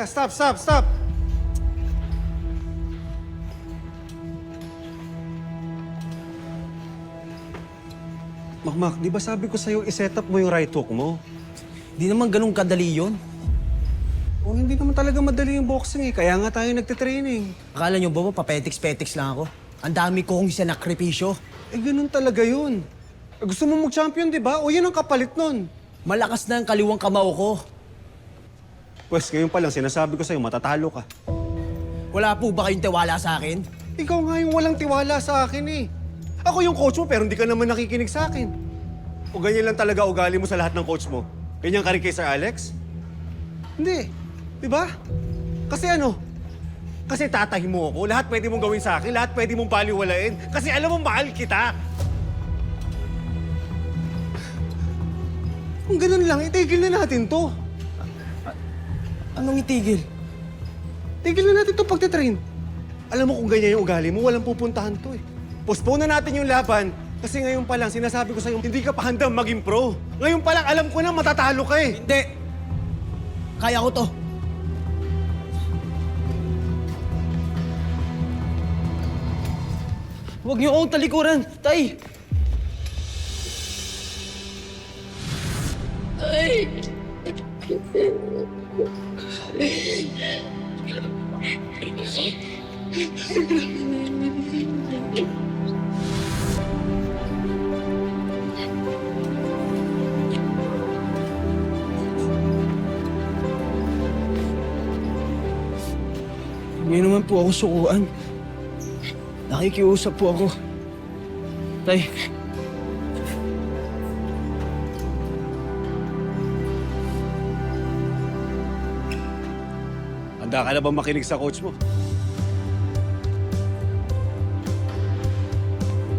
Teka, stop! Makmak, di ba sabi ko sa'yo, iset up mo yung right hook mo? Di naman ganun kadali yun. O hindi naman talaga madali yung boxing eh, kaya nga tayo nagtitraining. Akala nyo ba papetiks-petiks lang ako? Ang dami kong sinakripisyo. Eh ganun talaga yun. Eh, gusto mo mag-champion, di ba? O yun ang kapalit nun. Malakas na ang kaliwang kamao ko. Pwes, ngayon pa lang sinasabi ko sa'yo, matatalo ka. Wala po ba kayong tiwala sa akin? Ikaw nga yung walang tiwala sa akin eh. Ako yung coach mo pero hindi ka naman nakikinig sa akin. O ganyan lang talaga ugali mo sa lahat ng coach mo? Ganyan ka rin kay Sir Alex? Hindi. Di ba? Kasi ano? Kasi tatahi mo ako. Lahat pwede mong gawin sa akin. Lahat pwede mong baliwalain. Kasi alam mo, mahal kita. Kung ganun lang, itigil na natin to. Anong itigil? Tigil na natin to pagtitrain. Alam mo kung ganyan yung ugali mo, walang pupuntahan to eh. Postpone na natin yung laban kasi ngayon pa lang sinasabi ko sa'yo, hindi ka pa handang maging pro. Ngayon pa lang alam ko na matatalo ka eh. Hindi. Kaya ko to. Huwag niyo akong talikuran, Tay. Hindi naman po ako sukuan. Nakikiusap po ako. Tay, Handa ka na bang makinig sa coach mo?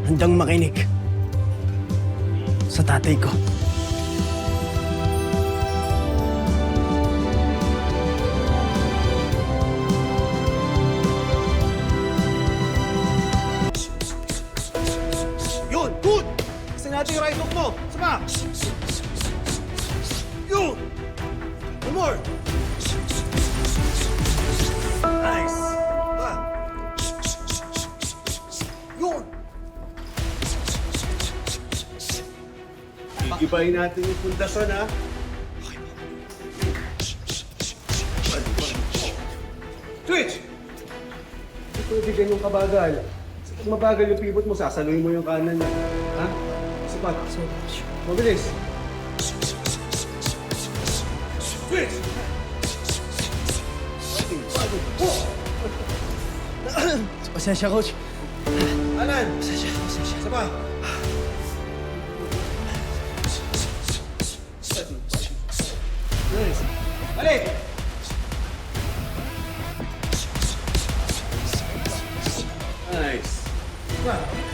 handang makinig sa tatay ko. Yun! Good! Kasi natin yung right hook mo. Sama! Yun! One more! Nice! Yun! Igibahin natin yung pundasyon, ha? Switch! Hindi pwede ganyong kabagal. Pag mabagal yung pivot mo, sasaluhin mo yung kanan niya. Ha? Sipat. Mabilis. Switch! Pasensya, Coach. Alan! Pasensya. Isa pa. Nice. Balik! Nice. Isa pa.